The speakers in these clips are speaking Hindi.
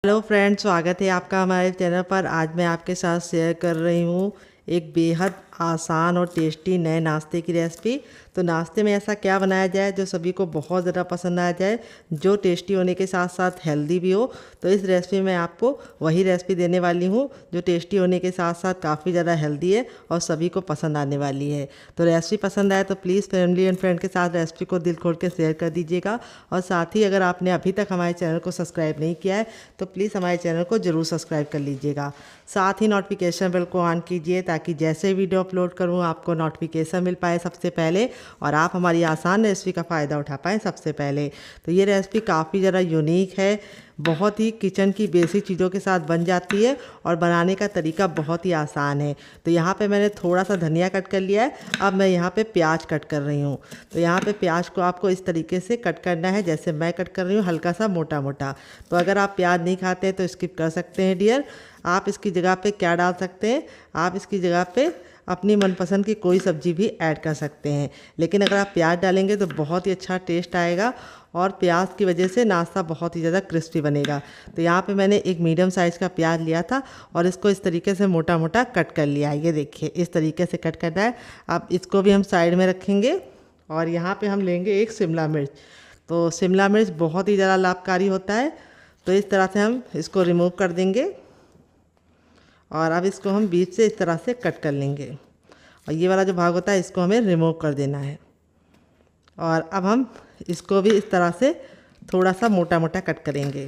हेलो फ्रेंड्स, स्वागत है आपका हमारे चैनल पर। आज मैं आपके साथ शेयर कर रही हूँ एक बेहद आसान और टेस्टी नए नाश्ते की रेसिपी। तो नाश्ते में ऐसा क्या बनाया जाए जो सभी को बहुत ज़्यादा पसंद आ जाए, जो टेस्टी होने के साथ साथ हेल्दी भी हो। तो इस रेसिपी में आपको वही रेसिपी देने वाली हूँ जो टेस्टी होने के साथ साथ काफ़ी ज़्यादा हेल्दी है और सभी को पसंद आने वाली है। तो रेसिपी पसंद आए तो प्लीज़ फैमिली एंड फ्रेंड के साथ रेसिपी को दिल खोल के शेयर कर दीजिएगा। और साथ ही अगर आपने अभी तक हमारे चैनल को सब्सक्राइब नहीं किया है तो प्लीज़ हमारे चैनल को ज़रूर सब्सक्राइब कर लीजिएगा। साथ ही नोटिफिकेशन बेल को ऑन कीजिए ताकि जैसे वीडियो अपलोड करूँ आपको नोटिफिकेशन मिल पाए सबसे पहले और आप हमारी आसान रेसिपी का फ़ायदा उठा पाएँ सबसे पहले। तो ये रेसिपी काफ़ी ज़्यादा यूनिक है, बहुत ही किचन की बेसिक चीज़ों के साथ बन जाती है और बनाने का तरीका बहुत ही आसान है। तो यहाँ पे मैंने थोड़ा सा धनिया कट कर लिया है। अब मैं यहाँ पे प्याज कट कर रही हूँ। तो यहाँ पे प्याज को आपको इस तरीके से कट करना है जैसे मैं कट कर रही हूँ, हल्का सा मोटा मोटा। तो अगर आप प्याज नहीं खाते हैं तो स्किप कर सकते हैं डियर। आप इसकी जगह पे क्या डाल सकते हैं, आप इसकी जगह पे अपनी मनपसंद की कोई सब्ज़ी भी ऐड कर सकते हैं। लेकिन अगर आप प्याज डालेंगे तो बहुत ही अच्छा टेस्ट आएगा और प्याज की वजह से नाश्ता बहुत ही ज़्यादा क्रिस्पी बनेगा। तो यहाँ पे मैंने एक मीडियम साइज़ का प्याज लिया था और इसको इस तरीके से मोटा मोटा कट कर लिया है। ये देखिए इस तरीके से कट करना है। अब इसको भी हम साइड में रखेंगे और यहाँ पे हम लेंगे एक शिमला मिर्च। तो शिमला मिर्च बहुत ही ज़्यादा लाभकारी होता है, तो इस तरह से हम इसको रिमूव कर देंगे और अब इसको हम बीच से इस तरह से कट कर लेंगे और ये वाला जो भाग होता है इसको हमें रिमूव कर देना है। और अब हम इसको भी इस तरह से थोड़ा सा मोटा मोटा कट करेंगे।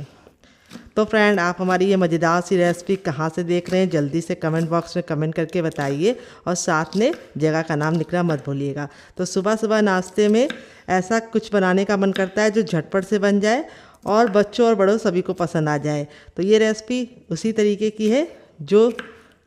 तो फ्रेंड, आप हमारी ये मज़ेदार सी रेसिपी कहाँ से देख रहे हैं जल्दी से कमेंट बॉक्स में कमेंट करके बताइए और साथ में जगह का नाम लिखना मत भूलिएगा। तो सुबह सुबह नाश्ते में ऐसा कुछ बनाने का मन करता है जो झटपट से बन जाए और बच्चों और बड़ों सभी को पसंद आ जाए। तो ये रेसिपी उसी तरीके की है जो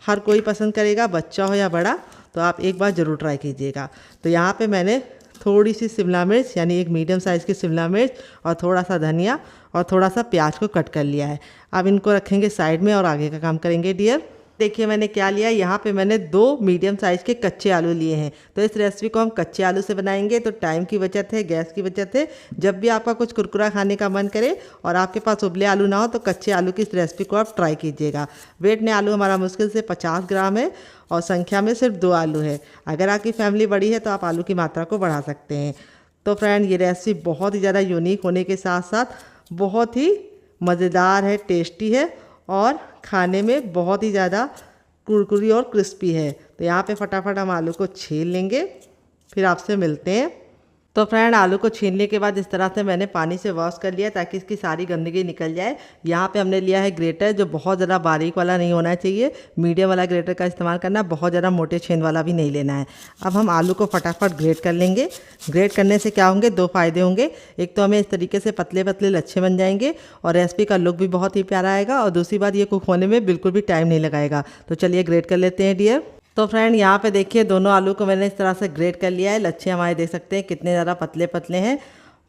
हर कोई पसंद करेगा, बच्चा हो या बड़ा। तो आप एक बार ज़रूर ट्राई कीजिएगा। तो यहाँ पे मैंने थोड़ी सी शिमला मिर्च यानी एक मीडियम साइज़ की शिमला मिर्च और थोड़ा सा धनिया और थोड़ा सा प्याज को कट कर लिया है। अब इनको रखेंगे साइड में और आगे का काम करेंगे डियर। देखिए मैंने क्या लिया, यहाँ पे मैंने 2 मीडियम साइज़ के कच्चे आलू लिए हैं। तो इस रेसिपी को हम कच्चे आलू से बनाएंगे तो टाइम की बचत है, गैस की बचत है। जब भी आपका कुछ कुरकुरा खाने का मन करे और आपके पास उबले आलू ना हो तो कच्चे आलू की इस रेसिपी को आप ट्राई कीजिएगा। वेट में आलू हमारा मुश्किल से 50 ग्राम है और संख्या में सिर्फ 2 आलू है। अगर आपकी फैमिली बड़ी है तो आप आलू की मात्रा को बढ़ा सकते हैं। तो फ्रेंड, ये रेसिपी बहुत ही ज़्यादा यूनिक होने के साथ साथ बहुत ही मज़ेदार है, टेस्टी है और खाने में बहुत ही ज़्यादा कुरकुरी और क्रिस्पी है। तो यहाँ पे फटाफट हम आलू को छील लेंगे, फिर आपसे मिलते हैं। तो फ्रेंड, आलू को छीलने के बाद इस तरह से मैंने पानी से वॉश कर लिया ताकि इसकी सारी गंदगी निकल जाए। यहाँ पे हमने लिया है ग्रेटर, जो बहुत ज़्यादा बारीक वाला नहीं होना चाहिए, मीडियम वाला ग्रेटर का इस्तेमाल करना, बहुत ज़्यादा मोटे छेद वाला भी नहीं लेना है। अब हम आलू को फटाफट ग्रेट कर लेंगे। ग्रेट करने से क्या होंगे, 2 फ़ायदे होंगे। एक तो हमें इस तरीके से पतले पतले लच्छे बन जाएंगे और रेसिपी का लुक भी बहुत ही प्यारा आएगा और दूसरी बात ये कुक होने में बिल्कुल भी टाइम नहीं लगाएगा। तो चलिए ग्रेट कर लेते हैं डियर। तो फ्रेंड, यहाँ पे देखिए दोनों आलू को मैंने इस तरह से ग्रेट कर लिया है। लच्छे हमारे देख सकते हैं कितने ज़्यादा पतले पतले हैं।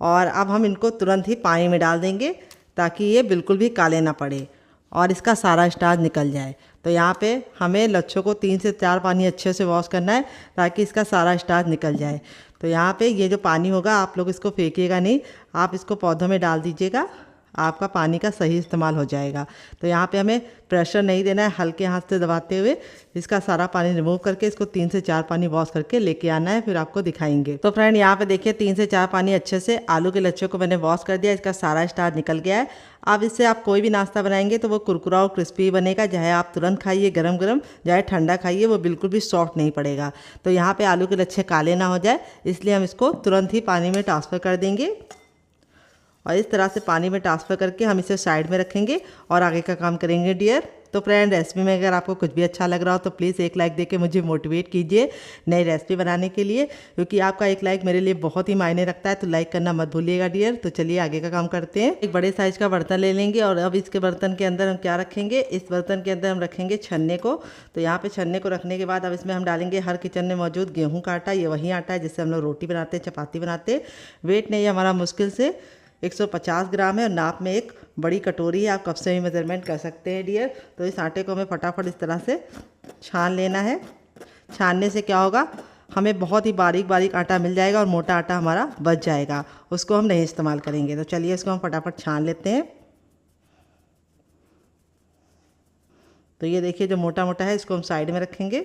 और अब हम इनको तुरंत ही पानी में डाल देंगे ताकि ये बिल्कुल भी काले ना पड़े और इसका सारा स्टार्च निकल जाए। तो यहाँ पे हमें लच्छों को 3 से 4 पानी अच्छे से वॉश करना है ताकि इसका सारा स्टार्च निकल जाए। तो यहाँ पे ये जो पानी होगा आप लोग इसको फेंकिएगा नहीं, आप इसको पौधों में डाल दीजिएगा, आपका पानी का सही इस्तेमाल हो जाएगा। तो यहाँ पे हमें प्रेशर नहीं देना है, हल्के हाथ से दबाते हुए इसका सारा पानी रिमूव करके इसको 3 से 4 पानी वॉश करके लेके आना है, फिर आपको दिखाएंगे। तो फ्रेंड, यहाँ पे देखिए 3 से 4 पानी अच्छे से आलू के लच्छे को मैंने वॉश कर दिया, इसका सारा स्टार्च निकल गया है। अब इससे आप कोई भी नाश्ता बनाएंगे तो वो कुरकुरा और क्रिस्पी बनेगा, चाहे आप तुरंत खाइए गरम गरम, चाहे ठंडा खाइए, वो बिल्कुल भी सॉफ्ट नहीं पड़ेगा। तो यहाँ पे आलू के लच्छे काले ना हो जाए इसलिए हम इसको तुरंत ही पानी में ट्रांसफ़र कर देंगे और इस तरह से पानी में ट्रांसफ़र करके हम इसे साइड में रखेंगे और आगे का काम करेंगे डियर। तो फ्रेंड, रेसिपी में अगर आपको कुछ भी अच्छा लग रहा हो तो प्लीज़ एक लाइक देके मुझे मोटिवेट कीजिए नई रेसिपी बनाने के लिए, क्योंकि आपका एक लाइक मेरे लिए बहुत ही मायने रखता है। तो लाइक करना मत भूलिएगा डियर। तो चलिए आगे का काम करते हैं। एक बड़े साइज़ का बर्तन ले लेंगे और अब इसके बर्तन के अंदर हम क्या रखेंगे, इस बर्तन के अंदर हम रखेंगे छन्ने को। तो यहाँ पर छन्ने को रखने के बाद अब इसमें हम डालेंगे हर किचन में मौजूद गेहूँ का आटा। ये वही आटा है जिससे हम लोग रोटी बनाते हैं, चपाती बनाते हैं। वेट नहीं है हमारा मुश्किल से 150 ग्राम है और नाप में एक बड़ी कटोरी है, आप कप से भी मेजरमेंट कर सकते हैं डियर। तो इस आटे को हमें फटाफट इस तरह से छान लेना है। छानने से क्या होगा, हमें बहुत ही बारीक बारीक आटा मिल जाएगा और मोटा आटा हमारा बच जाएगा, उसको हम नहीं इस्तेमाल करेंगे। तो चलिए इसको हम फटाफट छान लेते हैं। तो ये देखिए जो मोटा मोटा है इसको हम साइड में रखेंगे।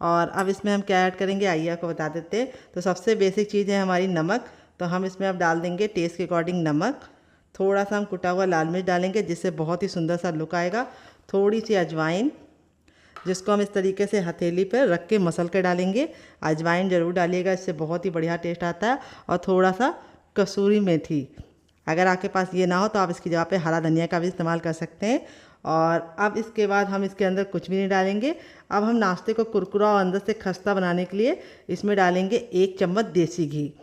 और अब इसमें हम क्या ऐड करेंगे आइए आपको बता देते हैं। तो सबसे बेसिक चीज़ है हमारी नमक। तो हम इसमें अब डाल देंगे टेस्ट के अकॉर्डिंग नमक। थोड़ा सा हम कुटा हुआ लाल मिर्च डालेंगे जिससे बहुत ही सुंदर सा लुक आएगा। थोड़ी सी अजवाइन, जिसको हम इस तरीके से हथेली पर रख के मसल के डालेंगे। अजवाइन ज़रूर डालिएगा, इससे बहुत ही बढ़िया टेस्ट आता है। और थोड़ा सा कसूरी मेथी, अगर आपके पास ये ना हो तो आप इसकी जगह पे हरा धनिया का भी इस्तेमाल कर सकते हैं। और अब इसके बाद हम इसके अंदर कुछ भी नहीं डालेंगे। अब हम नाश्ते को कुरकुरा और अंदर से खस्ता बनाने के लिए इसमें डालेंगे 1 चम्मच देसी घी।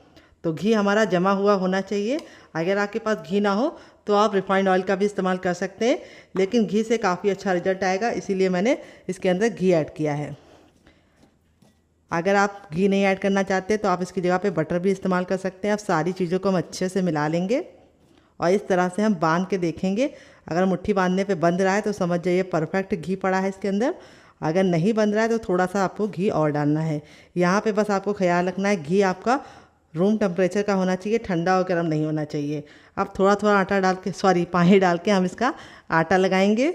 तो घी हमारा जमा हुआ होना चाहिए। अगर आपके पास घी ना हो तो आप रिफाइंड ऑयल का भी इस्तेमाल कर सकते हैं, लेकिन घी से काफ़ी अच्छा रिजल्ट आएगा, इसीलिए मैंने इसके अंदर घी ऐड किया है। अगर आप घी नहीं ऐड करना चाहते तो आप इसकी जगह पे बटर भी इस्तेमाल कर सकते हैं। अब सारी चीज़ों को हम अच्छे से मिला लेंगे और इस तरह से हम बांध के देखेंगे। अगर मुट्ठी बांधने पे बंध रहा है तो समझ जाइए परफेक्ट घी पड़ा है इसके अंदर। अगर नहीं बंध रहा है तो थोड़ा सा आपको घी और डालना है। यहाँ पे बस आपको ख्याल रखना है घी आपका रूम टेम्परेचर का होना चाहिए, ठंडा और गर्म नहीं होना चाहिए। अब थोड़ा थोड़ा आटा डाल के पानी डाल के हम इसका आटा लगाएंगे।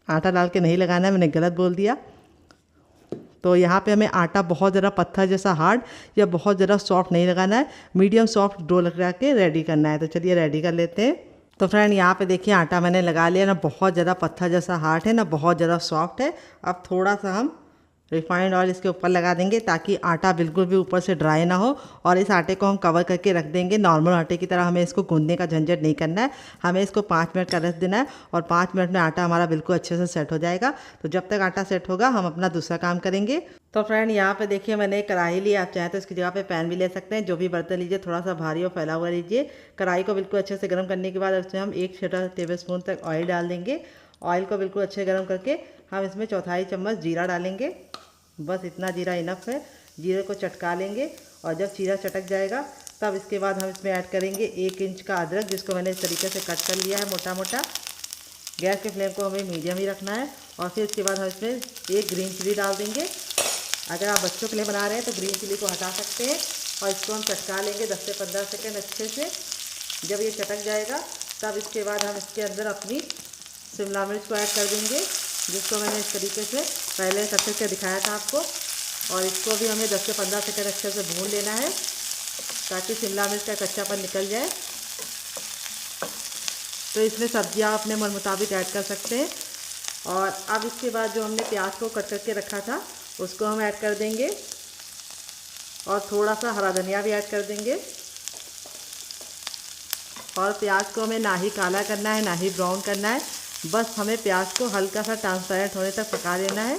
आटा डाल के नहीं लगाना है, मैंने गलत बोल दिया। तो यहाँ पे हमें आटा बहुत ज़रा पत्थर जैसा हार्ड या बहुत ज़रा सॉफ्ट नहीं लगाना है, मीडियम सॉफ्ट डो लगा के रेडी करना है। तो चलिए रेडी कर लेते हैं। तो फ्रेंड यहाँ पे देखिए आटा मैंने लगा लिया, ना बहुत ज़्यादा पत्थर जैसा हार्ड है ना बहुत ज़्यादा सॉफ्ट है। अब थोड़ा सा हम रिफाइंड ऑयल इसके ऊपर लगा देंगे ताकि आटा बिल्कुल भी ऊपर से ड्राई ना हो। और इस आटे को हम कवर करके रख देंगे। नॉर्मल आटे की तरह हमें इसको गूंदने का झंझट नहीं करना है, हमें इसको 5 मिनट का रेस्ट देना है और 5 मिनट में आटा हमारा बिल्कुल अच्छे से सेट हो जाएगा। तो जब तक आटा सेट होगा हम अपना दूसरा काम करेंगे। तो फ्रेंड यहाँ पे देखिए मैंने कढ़ाई ली, आप चाहें तो इसकी जगह पे पैन भी ले सकते हैं। जो भी बर्तन लीजिए थोड़ा सा भारी और फैला हुआ लीजिए। कढ़ाई को बिल्कुल अच्छे से गर्म करने के बाद उसमें हम 1 छोटा टेबलस्पून तक ऑयल डाल देंगे। ऑयल को बिल्कुल अच्छे गर्म करके हम इसमें 1/4 चम्मच जीरा डालेंगे। बस इतना जीरा इनफ है। जीरे को चटका लेंगे और जब जीरा चटक जाएगा तब इसके बाद हम इसमें ऐड करेंगे 1 इंच का अदरक, जिसको मैंने इस तरीके से कट कर लिया है मोटा मोटा। गैस के फ्लेम को हमें मीडियम ही रखना है। और फिर इसके बाद हम इसमें 1 ग्रीन चिली डाल देंगे। अगर आप बच्चों के लिए बना रहे हैं तो ग्रीन चिली को हटा सकते हैं। और इसको हम चटका लेंगे 10 से 15 सेकेंड अच्छे से। जब ये चटक जाएगा तब इसके बाद हम इसके अंदर अपनी शिमला मिर्च को ऐड कर देंगे, जिसको मैंने इस तरीके से पहले कट करके दिखाया था आपको। और इसको भी हमें 10 से 15 सेकेंड अच्छे से भून लेना है ताकि शिमला मिर्च का कच्चापन निकल जाए। तो इसमें सब्जियां अपने मन मुताबिक ऐड कर सकते हैं। और अब इसके बाद जो हमने प्याज को कट करके रखा था उसको हम ऐड कर देंगे और थोड़ा सा हरा धनिया भी ऐड कर देंगे। और प्याज को हमें ना ही काला करना है ना ही ब्राउन करना है, बस हमें प्याज को हल्का सा ट्रांसपेरेंट होने तक पका लेना है।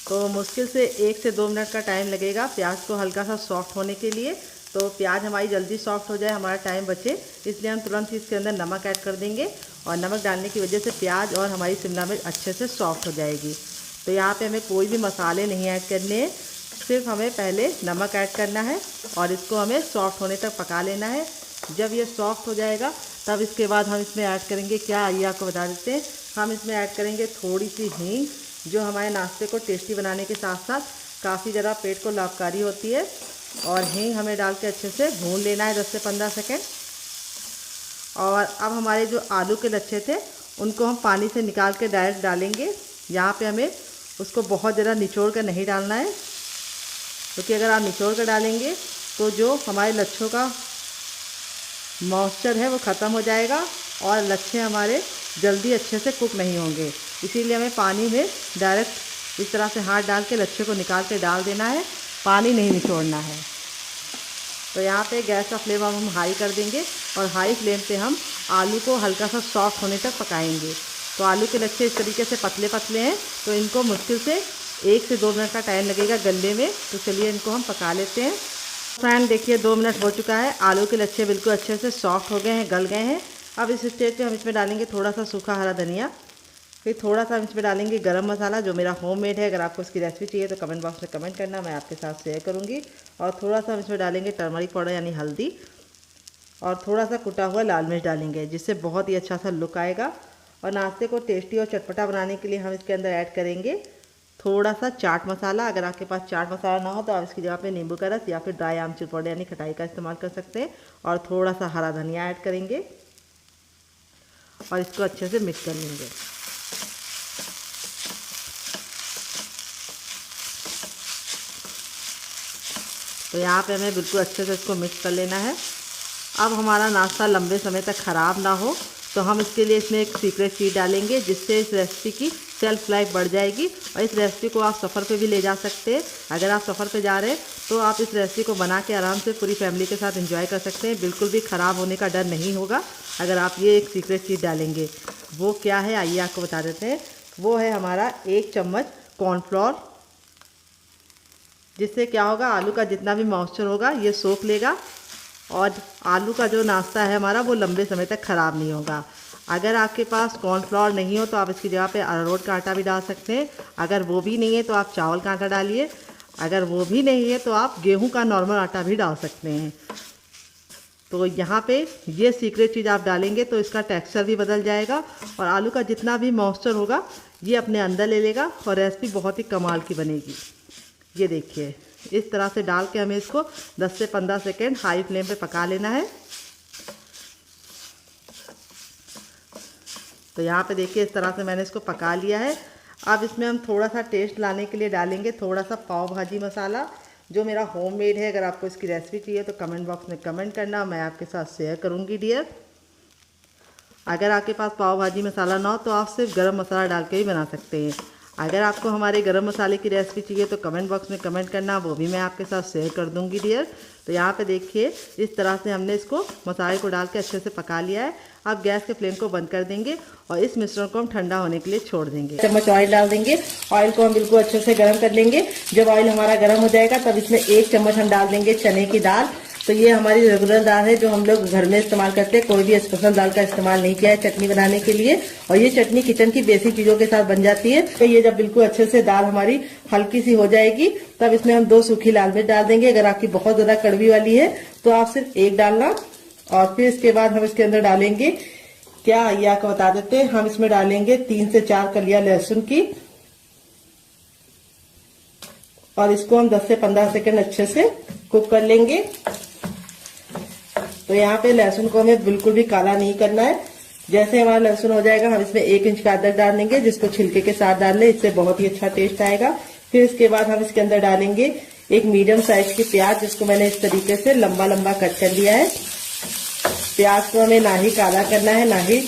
तो मुश्किल से 1 से 2 मिनट का टाइम लगेगा प्याज को हल्का सा सॉफ्ट होने के लिए। तो प्याज हमारी जल्दी सॉफ्ट हो जाए, हमारा टाइम बचे, इसलिए हम तुरंत ही इसके अंदर नमक ऐड कर देंगे। और नमक डालने की वजह से प्याज और हमारी शिमला मिर्च अच्छे से सॉफ्ट हो जाएगी। तो यहाँ पे हमें कोई भी मसाले नहीं ऐड करने हैं, सिर्फ हमें पहले नमक ऐड करना है और इसको हमें सॉफ्ट होने तक पका लेना है। जब ये सॉफ्ट हो जाएगा तब इसके बाद हम इसमें ऐड करेंगे क्या, आइए आपको बता देते हैं। हम इसमें ऐड करेंगे थोड़ी सी हींग, जो हमारे नाश्ते को टेस्टी बनाने के साथ साथ काफ़ी ज़्यादा पेट को लाभकारी होती है। और हींग हमें डाल के अच्छे से भून लेना है 10 से 15 सेकेंड। और अब हमारे जो आलू के लच्छे थे उनको हम पानी से निकाल के डायरेक्ट डालेंगे। यहाँ पे हमें उसको बहुत ज़्यादा निचोड़ कर नहीं डालना है, क्योंकि अगर आप निचोड़ कर डालेंगे तो जो हमारे लच्छों का मॉइस्चर है वो ख़त्म हो जाएगा और लच्छे हमारे जल्दी अच्छे से कुक नहीं होंगे। इसीलिए हमें पानी में डायरेक्ट इस तरह से हाथ डाल के लच्छे को निकाल के डाल देना है, पानी नहीं निचोड़ना है। तो यहाँ पे गैस का फ्लेम हम हाई कर देंगे और हाई फ्लेम पे हम आलू को हल्का सा सॉफ्ट होने तक पकाएंगे। तो आलू के लच्छे इस तरीके से पतले पतले हैं, तो इनको मुश्किल से 1 से 2 मिनट का टाइम लगेगा गलने में। तो चलिए इनको हम पका लेते हैं। फ्रेंड देखिए 2 मिनट हो चुका है, आलू के लच्छे बिल्कुल अच्छे से सॉफ्ट हो गए हैं, गल गए हैं। अब इस स्टेज पे हम इसमें डालेंगे थोड़ा सा सूखा हरा धनिया, फिर थोड़ा सा हम इसमें डालेंगे गरम मसाला जो मेरा होममेड है। अगर आपको इसकी रेसिपी चाहिए तो कमेंट बॉक्स में कमेंट करना, मैं आपके साथ शेयर करूँगी। और थोड़ा सा हम इसमें डालेंगे टर्मरिक पाउडर यानी हल्दी, और थोड़ा सा कुटा हुआ लाल मिर्च डालेंगे, जिससे बहुत ही अच्छा सा लुक आएगा। और नाश्ते को टेस्टी और चटपटा बनाने के लिए हम इसके अंदर ऐड करेंगे थोड़ा सा चाट मसाला। अगर आपके पास चाट मसाला ना हो तो आप इसकी जगह पे नींबू का रस या फिर ड्राई आमचूर पाउडर यानी खटाई का इस्तेमाल कर सकते हैं। और थोड़ा सा हरा धनिया ऐड करेंगे। और इसको अच्छे से मिक्स कर लेंगे। तो यहाँ पे हमें बिल्कुल अच्छे से इसको मिक्स कर लेना है। अब हमारा नाश्ता लंबे समय तक ख़राब ना हो तो हम इसके लिए इसमें एक सीक्रेट चीज़ डालेंगे, जिससे इस रेसिपी की सेल्फ लाइफ बढ़ जाएगी। और इस रेसिपी को आप सफ़र पे भी ले जा सकते हैं। अगर आप सफ़र पे जा रहे हैं तो आप इस रेसिपी को बना के आराम से पूरी फैमिली के साथ एंजॉय कर सकते हैं। बिल्कुल भी ख़राब होने का डर नहीं होगा अगर आप ये एक सीक्रेट चीज़ डालेंगे। वो क्या है आइए आपको बता देते हैं। वो है हमारा 1 चम्मच कॉर्नफ्लोर, जिससे क्या होगा, आलू का जितना भी मॉइस्चर होगा ये सोख लेगा और आलू का जो नाश्ता है हमारा वो लंबे समय तक ख़राब नहीं होगा। अगर आपके पास कॉर्नफ्लोर नहीं हो तो आप इसकी जगह पे अरारोट का आटा भी डाल सकते हैं। अगर वो भी नहीं है तो आप चावल का आटा डालिए। अगर वो भी नहीं है तो आप गेहूं का नॉर्मल आटा भी डाल सकते हैं। तो यहाँ पे ये सीक्रेट चीज़ आप डालेंगे तो इसका टेक्सचर भी बदल जाएगा और आलू का जितना भी मॉइस्चर होगा ये अपने अंदर ले लेगा और रेसिपी बहुत ही कमाल की बनेगी। ये देखिए, इस तरह से डाल के हमें इसको 10 से 15 सेकेंड हाई फ्लेम पे पका लेना है। तो यहाँ पे देखिए इस तरह से मैंने इसको पका लिया है। अब इसमें हम थोड़ा सा टेस्ट लाने के लिए डालेंगे थोड़ा सा पाव भाजी मसाला, जो मेरा होममेड है। अगर आपको इसकी रेसिपी चाहिए तो कमेंट बॉक्स में कमेंट करना, मैं आपके साथ शेयर करूँगी डियर। अगर आपके पास पाव भाजी मसाला ना हो तो आप सिर्फ गरम मसाला डाल के भी बना सकते हैं। अगर आपको हमारे गरम मसाले की रेसिपी चाहिए तो कमेंट बॉक्स में कमेंट करना, वो भी मैं आपके साथ शेयर कर दूंगी डियर। तो यहाँ पे देखिए इस तरह से हमने इसको मसाले को डाल के अच्छे से पका लिया है। अब गैस के फ्लेम को बंद कर देंगे और इस मिश्रण को हम ठंडा होने के लिए छोड़ देंगे। चम्मच ऑयल डाल देंगे। ऑयल को हम बिल्कुल अच्छे से गर्म कर लेंगे। जब ऑयल हमारा गर्म हो जाएगा तब इसमें 1 चम्मच हम डाल देंगे चने की दाल। तो ये हमारी रेगुलर दाल है जो हम लोग घर में इस्तेमाल करते हैं, कोई भी स्पेशल दाल का इस्तेमाल नहीं किया है चटनी बनाने के लिए। और ये चटनी किचन की बेसिक चीजों के साथ बन जाती है। तो ये जब बिल्कुल अच्छे से दाल हमारी हल्की सी हो जाएगी तब इसमें हम 2 सूखी लाल मिर्च डाल देंगे। अगर आपकी बहुत ज्यादा कड़वी वाली है तो आप सिर्फ 1 डालना। और फिर इसके बाद हम इसके अंदर डालेंगे, क्या ये आपको बता देते हैं, हम इसमें डालेंगे 3 से 4 कलियां लहसुन की। और इसको हम 10 से 15 सेकंड अच्छे से कुक कर लेंगे। तो यहाँ पे लहसुन को हमें बिल्कुल भी काला नहीं करना है। जैसे हमारा लहसुन हो जाएगा हम इसमें 1 इंच का अदरक डाल देंगे, जिसको छिलके के साथ डाल लें, इससे बहुत ही अच्छा टेस्ट आएगा। फिर इसके बाद हम इसके अंदर डालेंगे एक मीडियम साइज की प्याज, जिसको मैंने इस तरीके से लंबा लंबा कट कर लिया है। प्याज को हमें ना ही काला करना है ना ही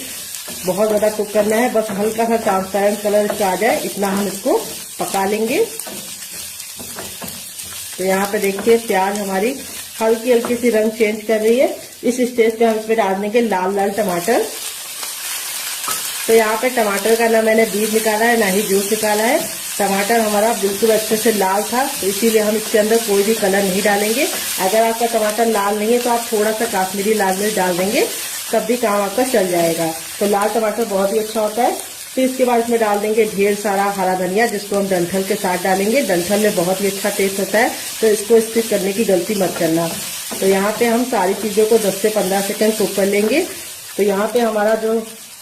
बहुत ज्यादा कुक करना है, बस हल्का सा ट्रांसपेरेंट कलर इसका आ जाए इतना हम इसको पका लेंगे। तो यहाँ पे देखिए प्याज हमारी हल्की हल्की सी रंग चेंज कर रही है। इस स्टेज पे हम इसमें डाल देंगे लाल लाल टमाटर। तो यहाँ पे टमाटर का ना मैंने बीज निकाला है ना ही जूस निकाला है। टमाटर हमारा बिल्कुल अच्छे से लाल था, तो इसीलिए हम इसके अंदर कोई भी कलर नहीं डालेंगे। अगर आपका टमाटर लाल नहीं है तो आप थोड़ा सा काश्मीरी लाल मिर्च डाल देंगे, तब भी काम आपका चल जाएगा। तो लाल टमाटर बहुत ही अच्छा होता है। फिर इसके बाद इसमें डाल देंगे ढेर सारा हरा धनिया, जिसको हम डंठल के साथ डालेंगे। डंठल में बहुत ही अच्छा टेस्ट होता है, तो इसको स्किप करने की गलती मत करना। तो यहाँ पे हम सारी चीजों को 10 से 15 सेकंड कुक कर लेंगे। तो यहाँ पे हमारा जो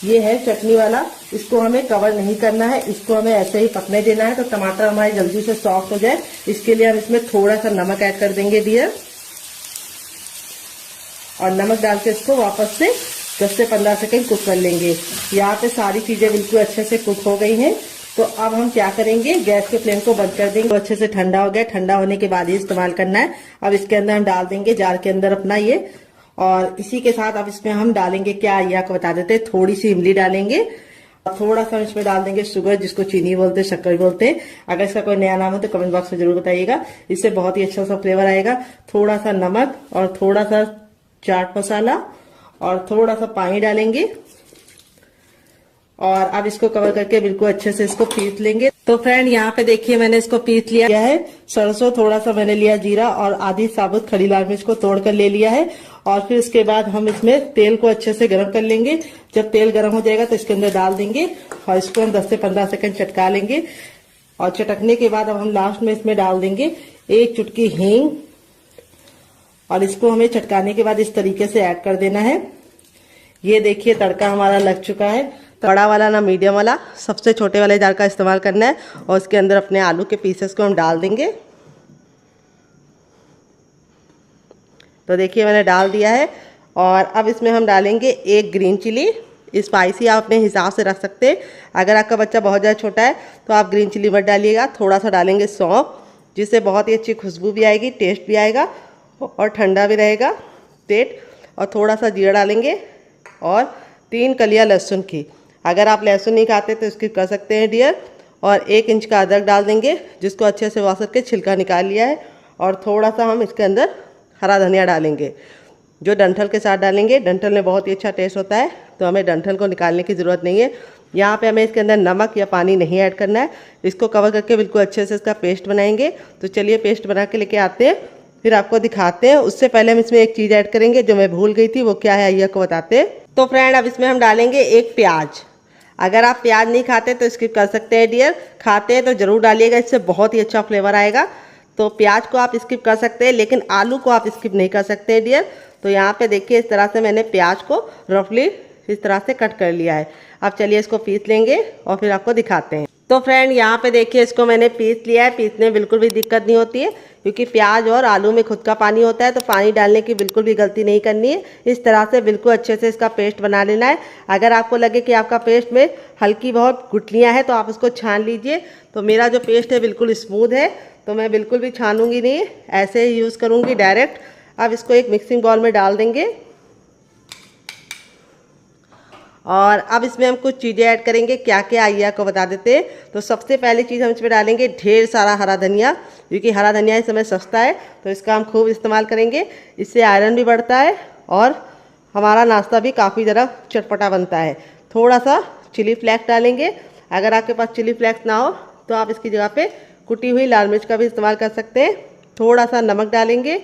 ये है चटनी वाला, इसको हमें कवर नहीं करना है, इसको हमें ऐसे ही पकने देना है। तो टमाटर हमारे जल्दी से सॉफ्ट हो जाए, इसके लिए हम इसमें थोड़ा सा नमक ऐड कर देंगे डियर। और नमक डाल के इसको वापस से 10 से 15 सेकंड कुक कर लेंगे। यहाँ पे सारी चीजें बिल्कुल अच्छे से कुक हो गई हैं। तो अब हम क्या करेंगे, गैस के फ्लेम को बंद कर देंगे। तो अच्छे से ठंडा हो गया, ठंडा होने के बाद ही इस्तेमाल करना है। अब इसके अंदर हम डाल देंगे जार के अंदर अपना ये, और इसी के साथ अब इसमें हम डालेंगे, क्या ये आपको बता देते हैं, थोड़ी सी इमली डालेंगे। और थोड़ा सा इसमें डाल देंगे शुगर, जिसको चीनी बोलते हैं, शक्कर बोलते हैं। अगर इसका कोई नया नाम हो तो कमेंट बॉक्स में जरूर बताइएगा, इससे बहुत ही अच्छा सा फ्लेवर आएगा। थोड़ा सा नमक और थोड़ा सा चाट मसाला और थोड़ा सा पानी डालेंगे। और अब इसको कवर करके बिल्कुल अच्छे से इसको पीस लेंगे। तो फ्रेंड यहाँ पे देखिए मैंने इसको पीस लिया है। सरसों थोड़ा सा मैंने लिया, जीरा और आधी साबुत खड़ी लाल मिर्च को तोड़कर ले लिया है। और फिर इसके बाद हम इसमें तेल को अच्छे से गर्म कर लेंगे। जब तेल गर्म हो जाएगा तो इसके अंदर डाल देंगे और इसको हम 10 से 15 सेकंड चटका लेंगे। और चटकने के बाद अब हम लास्ट में इसमें डाल देंगे 1 चुटकी हींग, और इसको हमें चटकाने के बाद इस तरीके से ऐड कर देना है। ये देखिए तड़का हमारा लग चुका है। बड़ा वाला ना मीडियम वाला, सबसे छोटे वाले जार का इस्तेमाल करना है। और उसके अंदर अपने आलू के पीसेस को हम डाल देंगे। तो देखिए मैंने डाल दिया है। और अब इसमें हम डालेंगे 1 ग्रीन चिली, स्पाइसी आप अपने हिसाब से रख सकते हैं। अगर आपका बच्चा बहुत ज़्यादा छोटा है तो आप ग्रीन चिली मत डालिएगा। थोड़ा सा डालेंगे सौंफ, जिससे बहुत ही अच्छी खुशबू भी आएगी, टेस्ट भी आएगा और ठंडा भी रहेगा पेट। और थोड़ा सा जीरा डालेंगे और 3 कलियां लहसुन की। अगर आप लहसुन नहीं खाते तो स्किप कर सकते हैं डियर। और 1 इंच का अदरक डाल देंगे, जिसको अच्छे से वॉश करके छिलका निकाल लिया है। और थोड़ा सा हम इसके अंदर हरा धनिया डालेंगे, जो डंठल के साथ डालेंगे। डंठल में बहुत ही अच्छा टेस्ट होता है, तो हमें डंठल को निकालने की ज़रूरत नहीं है। यहाँ पे हमें इसके अंदर नमक या पानी नहीं ऐड करना है। इसको कवर करके बिल्कुल अच्छे से इसका पेस्ट बनाएंगे। तो चलिए पेस्ट बना के लेके आते हैं, फिर आपको दिखाते हैं। उससे पहले हम इसमें एक चीज़ ऐड करेंगे जो मैं भूल गई थी, वो क्या है आइए आपको बताते हैं। तो फ्रेंड, अब इसमें हम डालेंगे 1 प्याज। अगर आप प्याज नहीं खाते तो स्किप कर सकते हैं डियर, खाते हैं तो ज़रूर डालिएगा, इससे बहुत ही अच्छा फ्लेवर आएगा। तो प्याज को आप स्किप कर सकते हैं, लेकिन आलू को आप स्किप नहीं कर सकते हैं डियर। तो यहाँ पे देखिए इस तरह से मैंने प्याज को रफली इस तरह से कट कर लिया है। अब चलिए इसको पीस लेंगे और फिर आपको दिखाते हैं। तो फ्रेंड, यहाँ पे देखिए इसको मैंने पीस लिया है। पीसने में बिल्कुल भी दिक्कत नहीं होती है, क्योंकि प्याज और आलू में खुद का पानी होता है, तो पानी डालने की बिल्कुल भी गलती नहीं करनी है। इस तरह से बिल्कुल अच्छे से इसका पेस्ट बना लेना है। अगर आपको लगे कि आपका पेस्ट में हल्की बहुत गुठलियाँ हैं तो आप उसको छान लीजिए। तो मेरा जो पेस्ट है बिल्कुल स्मूथ है, तो मैं बिल्कुल भी छानूंगी नहीं, ऐसे ही यूज़ करूँगी डायरेक्ट। अब इसको एक मिक्सिंग बाउल में डाल देंगे और अब इसमें हम कुछ चीज़ें ऐड करेंगे। क्या क्या आइए आपको बता देते हैं। तो सबसे पहली चीज़ हम इसमें डालेंगे ढेर सारा हरा धनिया, क्योंकि हरा धनिया इस समय सस्ता है, तो इसका हम खूब इस्तेमाल करेंगे। इससे आयरन भी बढ़ता है और हमारा नाश्ता भी काफ़ी ज़रा चटपटा बनता है। थोड़ा सा चिली फ्लेक्स डालेंगे। अगर आपके पास चिली फ्लेक्स ना हो तो आप इसकी जगह पे कुटी हुई लाल मिर्च का भी इस्तेमाल कर सकते हैं। थोड़ा सा नमक डालेंगे।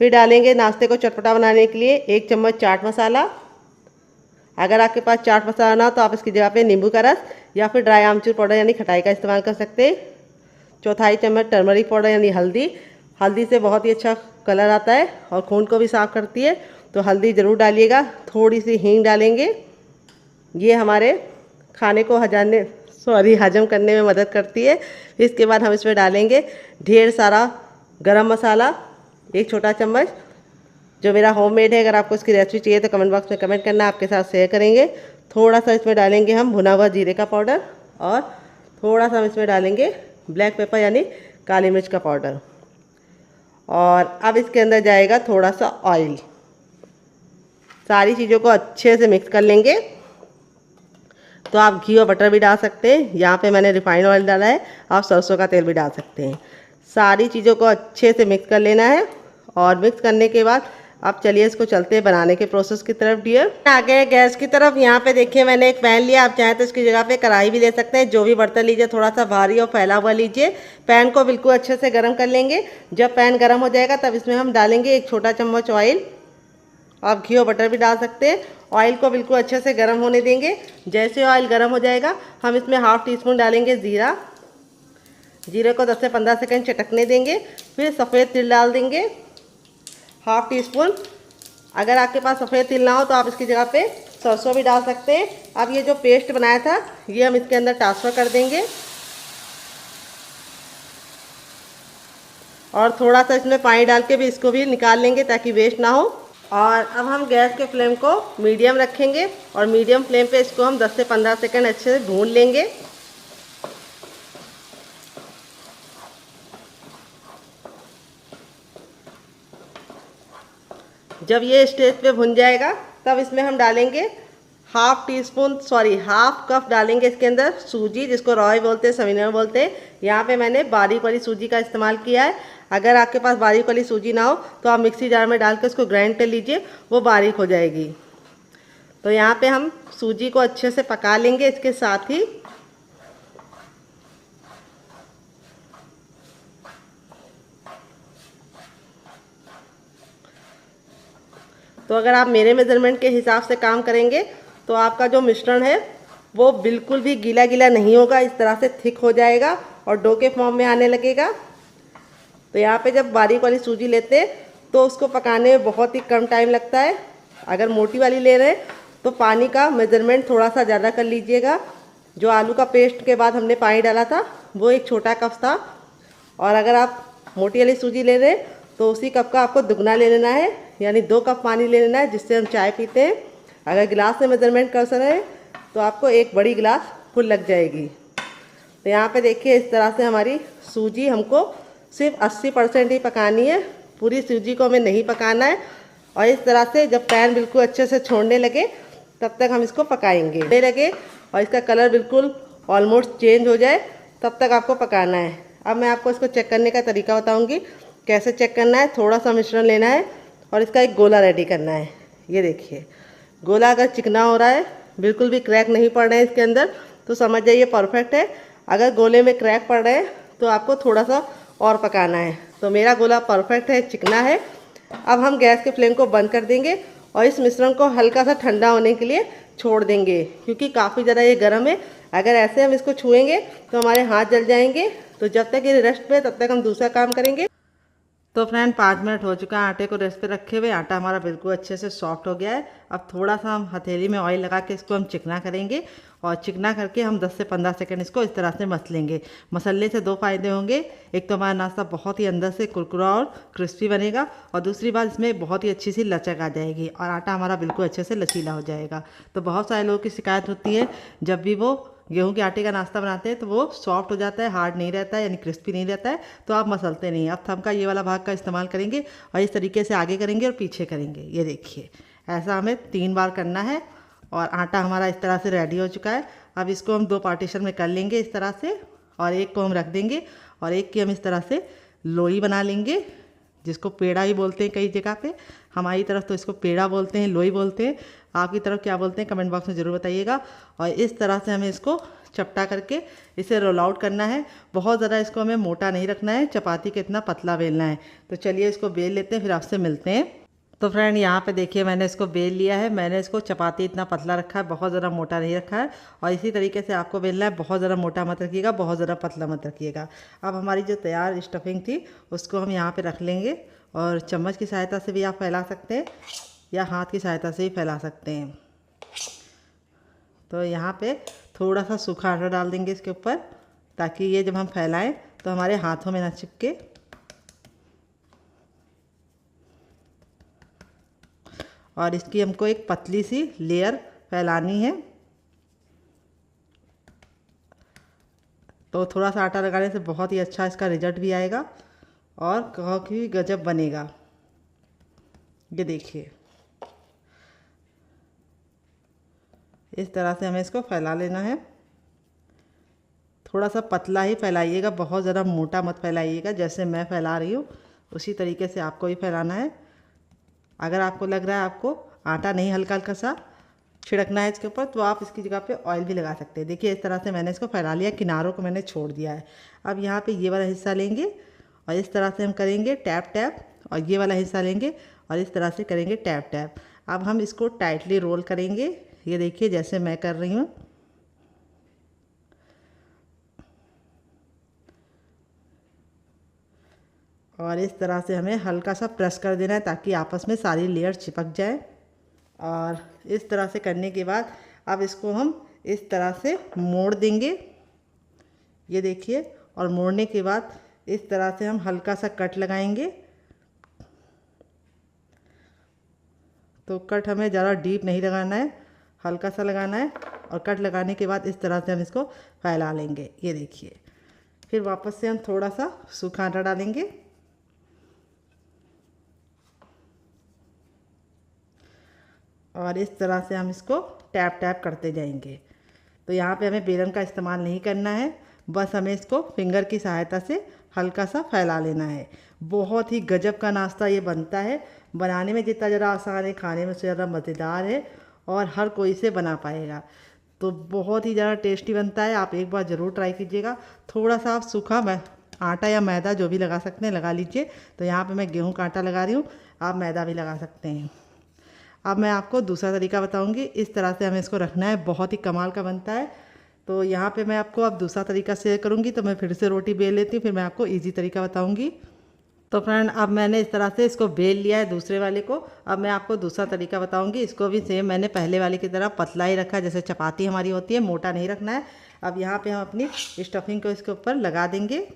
फिर डालेंगे नाश्ते को चटपटा बनाने के लिए 1 चम्मच चाट मसाला। अगर आपके पास चाट मसाला ना हो तो आप इसकी जगह पे नींबू का रस या फिर ड्राई आमचूर पाउडर यानी खटाई का इस्तेमाल कर सकते हैं। 1/4 चम्मच टर्मरिक पाउडर यानी हल्दी। हल्दी से बहुत ही अच्छा कलर आता है और खून को भी साफ़ करती है, तो हल्दी ज़रूर डालिएगा। थोड़ी सी हींग डालेंगे, ये हमारे खाने को हजम करने में मदद करती है। इसके बाद हम इसमें डालेंगे ढेर सारा गरम मसाला, 1 छोटा चम्मच, जो मेरा होममेड है। अगर आपको इसकी रेसिपी चाहिए तो कमेंट बॉक्स में कमेंट करना, आपके साथ शेयर करेंगे। थोड़ा सा इसमें डालेंगे हम भुना हुआ जीरे का पाउडर और थोड़ा सा हम इसमें डालेंगे ब्लैक पेपर यानी काली मिर्च का पाउडर। और अब इसके अंदर जाएगा थोड़ा सा ऑयल। सारी चीज़ों को अच्छे से मिक्स कर लेंगे। तो आप घी और बटर भी डाल सकते हैं, यहाँ पे मैंने रिफाइंड ऑयल डाला है, आप सरसों का तेल भी डाल सकते हैं। सारी चीज़ों को अच्छे से मिक्स कर लेना है। और मिक्स करने के बाद अब चलिए इसको चलते हैं बनाने के प्रोसेस की तरफ डियर। आ गए गैस की तरफ। यहाँ पे देखिए मैंने एक पैन लिया, आप चाहें तो इसकी जगह पे कढ़ाई भी ले सकते हैं। जो भी बर्तन लीजिए थोड़ा सा भारी और फैला हुआ लीजिए। पैन को बिल्कुल अच्छे से गर्म कर लेंगे। जब पैन गर्म हो जाएगा तब इसमें हम डालेंगे 1 छोटा चम्मच ऑयल। आप घी और बटर भी डाल सकते हैं। ऑयल को बिल्कुल अच्छे से गर्म होने देंगे। जैसे ऑयल गर्म हो जाएगा हम इसमें 1/2 टीस्पून डालेंगे जीरा। जीरे को 10 से 15 सेकंड चटकने देंगे। फिर सफ़ेद तिल डाल देंगे 1/2 टीस्पून। अगर आपके पास सफ़ेद तिल ना हो तो आप इसकी जगह पे सरसों भी डाल सकते हैं। अब ये जो पेस्ट बनाया था ये हम इसके अंदर ट्रांसफ़र कर देंगे और थोड़ा सा इसमें पानी डाल के भी इसको भी निकाल लेंगे ताकि वेस्ट ना हो। और अब हम गैस के फ्लेम को मीडियम रखेंगे और मीडियम फ्लेम पे इसको हम 10 से 15 सेकंड अच्छे से भून लेंगे। जब ये स्टेज पे भुन जाएगा तब इसमें हम डालेंगे 1/2 कप डालेंगे इसके अंदर सूजी, जिसको रॉय बोलते हैं, समीना बोलते हैं। यहाँ पे मैंने बारीक वाली सूजी का इस्तेमाल किया है। अगर आपके पास बारीक वाली सूजी ना हो तो आप मिक्सी जार में डाल के उसको ग्राइंड कर लीजिए, वो बारीक हो जाएगी। तो यहाँ पे हम सूजी को अच्छे से पका लेंगे। इसके साथ ही तो अगर आप मेरे मेज़रमेंट के हिसाब से काम करेंगे तो आपका जो मिश्रण है वो बिल्कुल भी गीला गीला नहीं होगा, इस तरह से थिक हो जाएगा और डो के फॉर्म में आने लगेगा। तो यहाँ पे जब बारीक वाली सूजी लेते हैं तो उसको पकाने में बहुत ही कम टाइम लगता है। अगर मोटी वाली ले रहे हैं तो पानी का मेज़रमेंट थोड़ा सा ज़्यादा कर लीजिएगा। जो आलू का पेस्ट के बाद हमने पानी डाला था वो 1 छोटा कप था, और अगर आप मोटी वाली सूजी ले रहे हैं तो उसी कप का आपको दुगना ले लेना है, यानी 2 कप पानी ले लेना है, जिससे हम चाय पीते हैं। अगर गिलास से मेजरमेंट कर सके तो आपको एक बड़ी गिलास फुल लग जाएगी। तो यहाँ पे देखिए इस तरह से हमारी सूजी हमको सिर्फ 80% ही पकानी है, पूरी सूजी को हमें नहीं पकाना है। और इस तरह से जब पैन बिल्कुल अच्छे से छोड़ने लगे तब तक हम इसको पकाएंगे लगे और इसका कलर बिल्कुल ऑलमोस्ट चेंज हो जाए तब तक आपको पकाना है। अब मैं आपको इसको चेक करने का तरीका बताऊंगी कैसे चेक करना है। थोड़ा सा मिश्रण लेना है और इसका एक गोला रेडी करना है। ये देखिए गोला अगर चिकना हो रहा है, बिल्कुल भी क्रैक नहीं पड़ रहे हैं इसके अंदर, तो समझ जाइए परफेक्ट है। अगर गोले में क्रैक पड़ रहे हैं तो आपको थोड़ा सा और पकाना है। तो मेरा गोला परफेक्ट है, चिकना है। अब हम गैस के फ्लेम को बंद कर देंगे और इस मिश्रण को हल्का सा ठंडा होने के लिए छोड़ देंगे, क्योंकि काफ़ी ज़्यादा ये गर्म है। अगर ऐसे हम इसको छुएंगे तो हमारे हाथ जल जाएंगे। तो जब तक ये रेस्ट पे तब तक हम दूसरा काम करेंगे। तो फ्रेंड 5 मिनट हो चुका है आटे को रेस्ट पे रखे हुए। आटा हमारा बिल्कुल अच्छे से सॉफ्ट हो गया है। अब थोड़ा सा हम हथेली में ऑयल लगा के इसको हम चिकना करेंगे और चिकना करके हम 10 से 15 सेकंड इसको इस तरह से मसलेंगे। मसलने से 2 फ़ायदे होंगे। एक तो हमारा नाश्ता बहुत ही अंदर से कुरकुरा और क्रिस्पी बनेगा और दूसरी बात इसमें बहुत ही अच्छी सी लचक आ जाएगी और आटा हमारा बिल्कुल अच्छे से लचीला हो जाएगा। तो बहुत सारे लोगों की शिकायत होती है जब भी वो गेहूं के आटे का नाश्ता बनाते हैं तो वो सॉफ्ट हो जाता है, हार्ड नहीं रहता है, यानी क्रिस्पी नहीं रहता है, तो आप मसलते नहीं। अब थंब का ये वाला भाग का इस्तेमाल करेंगे और इस तरीके से आगे करेंगे और पीछे करेंगे। ये देखिए ऐसा हमें 3 बार करना है और आटा हमारा इस तरह से रेडी हो चुका है। अब इसको हम 2 पार्टीशन में कर लेंगे इस तरह से और एक को हम रख देंगे और एक की हम इस तरह से लोई बना लेंगे, जिसको पेड़ा ही बोलते हैं कई जगह पे। हमारी तरफ तो इसको पेड़ा बोलते हैं, लोई बोलते हैं। आपकी तरफ क्या बोलते हैं कमेंट बॉक्स में ज़रूर बताइएगा। और इस तरह से हमें इसको चपटा करके इसे रोल आउट करना है। बहुत ज़्यादा इसको हमें मोटा नहीं रखना है, चपाती के इतना पतला बेलना है। तो चलिए इसको बेल लेते हैं, फिर आपसे मिलते हैं। तो फ्रेंड यहाँ पे देखिए मैंने इसको बेल लिया है। मैंने इसको चपाती इतना पतला रखा है, बहुत ज़्यादा मोटा नहीं रखा है। और इसी तरीके से आपको बेलना है, बहुत ज़्यादा मोटा मत रखिएगा, बहुत ज़्यादा पतला मत रखिएगा। अब हमारी जो तैयार स्टफिंग थी उसको हम यहाँ पे रख लेंगे और चम्मच की सहायता से भी आप फैला सकते हैं या हाथ की सहायता से भी फैला सकते हैं। तो यहाँ पे थोड़ा सा सूखा आटा डाल देंगे इसके ऊपर, ताकि ये जब हम फैलाएं तो हमारे हाथों में ना चिपके। और इसकी हमको एक पतली सी लेयर फैलानी है। तो थोड़ा सा आटा लगाने से बहुत ही अच्छा इसका रिजल्ट भी आएगा और काफ़ी गजब बनेगा। ये देखिए इस तरह से हमें इसको फैला लेना है। थोड़ा सा पतला ही फैलाइएगा, बहुत ज़्यादा मोटा मत फैलाइएगा। जैसे मैं फैला रही हूँ उसी तरीके से आपको भी फैलाना है। अगर आपको लग रहा है आपको आटा नहीं हल्का हल्का सा छिड़कना है इसके ऊपर, तो आप इसकी जगह पे ऑयल भी लगा सकते हैं। देखिए इस तरह से मैंने इसको फैला लिया, किनारों को मैंने छोड़ दिया है। अब यहाँ पे ये वाला हिस्सा लेंगे और इस तरह से हम करेंगे टैप टैप, और ये वाला हिस्सा लेंगे और इस तरह से करेंगे टैप टैप। अब हम इसको टाइटली रोल करेंगे। ये देखिए जैसे मैं कर रही हूँ। और इस तरह से हमें हल्का सा प्रेस कर देना है ताकि आपस में सारी लेयर चिपक जाए। और इस तरह से करने के बाद अब इसको हम इस तरह से मोड़ देंगे। ये देखिए, और मोड़ने के बाद इस तरह से हम हल्का सा कट लगाएंगे। तो कट हमें ज़्यादा डीप नहीं लगाना है, हल्का सा लगाना है। और कट लगाने के बाद इस तरह से हम इसको फैला लेंगे। ये देखिए, फिर वापस से हम थोड़ा सा सूखा आटा डालेंगे और इस तरह से हम इसको टैप टैप करते जाएंगे। तो यहाँ पे हमें बेलन का इस्तेमाल नहीं करना है, बस हमें इसको फिंगर की सहायता से हल्का सा फैला लेना है। बहुत ही गजब का नाश्ता ये बनता है। बनाने में जितना ज़रा आसान है, खाने में उससे ज़्यादा मज़ेदार है और हर कोई इसे बना पाएगा। तो बहुत ही ज़्यादा टेस्टी बनता है, आप एक बार ज़रूर ट्राई कीजिएगा। थोड़ा सा आप सूखा आटा या मैदा जो भी लगा सकते हैं लगा लीजिए। तो यहाँ पे मैं गेहूं का आटा लगा रही हूँ, आप मैदा भी लगा सकते हैं। अब मैं आपको दूसरा तरीका बताऊंगी। इस तरह से हमें इसको रखना है, बहुत ही कमाल का बनता है। तो यहाँ पे मैं आपको अब दूसरा तरीका शेयर करूँगी। तो मैं फिर से रोटी बेल लेती हूँ, फिर मैं आपको इजी तरीका बताऊँगी। तो फ्रेंड अब मैंने इस तरह से इसको बेल लिया है दूसरे वाले को। अब मैं आपको दूसरा तरीका बताऊँगी। इसको भी सेम मैंने पहले वाले की तरह पतला ही रखा है, जैसे चपाती हमारी होती है, मोटा नहीं रखना है। अब यहाँ पर हम अपनी स्टफिंग को इसके ऊपर लगा देंगे।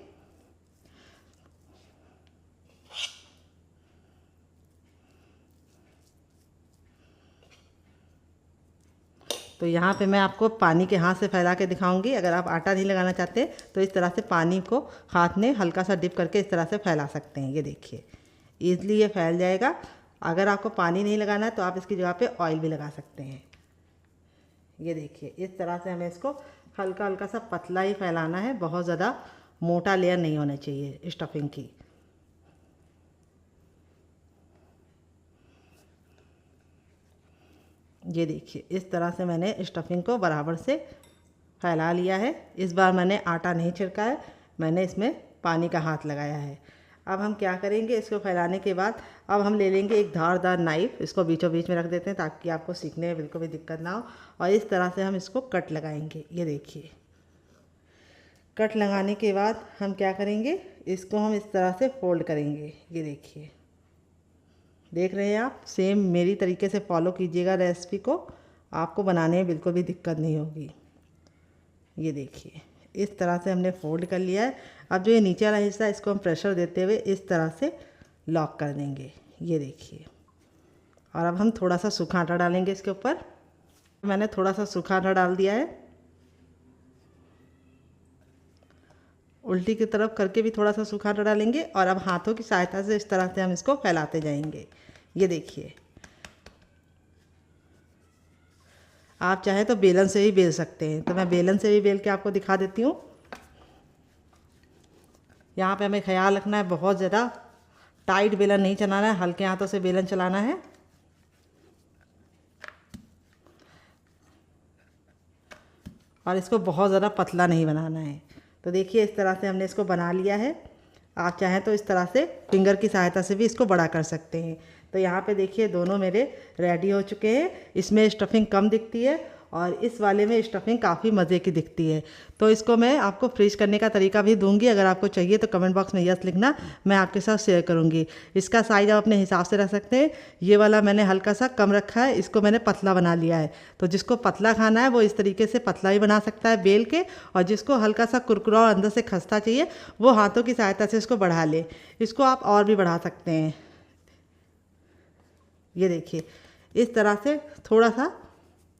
तो यहाँ पे मैं आपको पानी के हाथ से फैला के दिखाऊंगी। अगर आप आटा नहीं लगाना चाहते तो इस तरह से पानी को हाथ में हल्का सा डिप करके इस तरह से फैला सकते हैं। ये देखिए ईज़िली ये फैल जाएगा। अगर आपको पानी नहीं लगाना है तो आप इसकी जगह पे ऑयल भी लगा सकते हैं। ये देखिए इस तरह से हमें इसको हल्का हल्का सा पतला ही फैलाना है, बहुत ज़्यादा मोटा लेयर नहीं होना चाहिए स्टफिंग की। ये देखिए इस तरह से मैंने स्टफिंग को बराबर से फैला लिया है। इस बार मैंने आटा नहीं छिड़का है, मैंने इसमें पानी का हाथ लगाया है। अब हम क्या करेंगे, इसको फैलाने के बाद अब हम ले लेंगे एक धारदार नाइफ़, इसको बीचों बीच में रख देते हैं ताकि आपको सीखने में बिल्कुल भी दिक्कत ना हो। और इस तरह से हम इसको कट लगाएंगे। ये देखिए कट लगाने के बाद हम क्या करेंगे, इसको हम इस तरह से फोल्ड करेंगे। ये देखिए देख रहे हैं आप, सेम मेरी तरीके से फॉलो कीजिएगा रेसिपी को, आपको बनाने में बिल्कुल भी दिक्कत नहीं होगी। ये देखिए इस तरह से हमने फोल्ड कर लिया है। अब जो ये नीचे वाला हिस्सा है इसको हम प्रेशर देते हुए इस तरह से लॉक कर देंगे। ये देखिए, और अब हम थोड़ा सा सूखा आटा डालेंगे इसके ऊपर। मैंने थोड़ा सा सूखा आटा डाल दिया है। उल्टी की तरफ करके भी थोड़ा सा सूखा आटा डालेंगे और अब हाथों की सहायता से इस तरह से हम इसको फैलाते जाएंगे। ये देखिए आप चाहे तो बेलन से ही बेल सकते हैं, तो मैं बेलन से भी बेल के आपको दिखा देती हूँ। यहाँ पे हमें ख्याल रखना है, बहुत ज़्यादा टाइट बेलन नहीं चलाना है, हल्के हाथों से बेलन चलाना है। और इसको बहुत ज़्यादा पतला नहीं बनाना है। तो देखिए इस तरह से हमने इसको बना लिया है। आप चाहें तो इस तरह से फिंगर की सहायता से भी इसको बड़ा कर सकते हैं। तो यहाँ पे देखिए दोनों मेरे रेडी हो चुके हैं। इसमें स्टफिंग कम दिखती है और इस वाले में स्टफिंग काफ़ी मज़े की दिखती है। तो इसको मैं आपको फ्रीज करने का तरीका भी दूंगी, अगर आपको चाहिए तो कमेंट बॉक्स में यस लिखना, मैं आपके साथ शेयर करूंगी। इसका साइज़ आप अपने हिसाब से रख सकते हैं। ये वाला मैंने हल्का सा कम रखा है, इसको मैंने पतला बना लिया है। तो जिसको पतला खाना है वो इस तरीके से पतला ही बना सकता है बेल के, और जिसको हल्का सा कुरकुरा और अंदर से खस्ता चाहिए वो हाथों की सहायता से इसको बढ़ा ले। इसको आप और भी बढ़ा सकते हैं। ये देखिए इस तरह से थोड़ा सा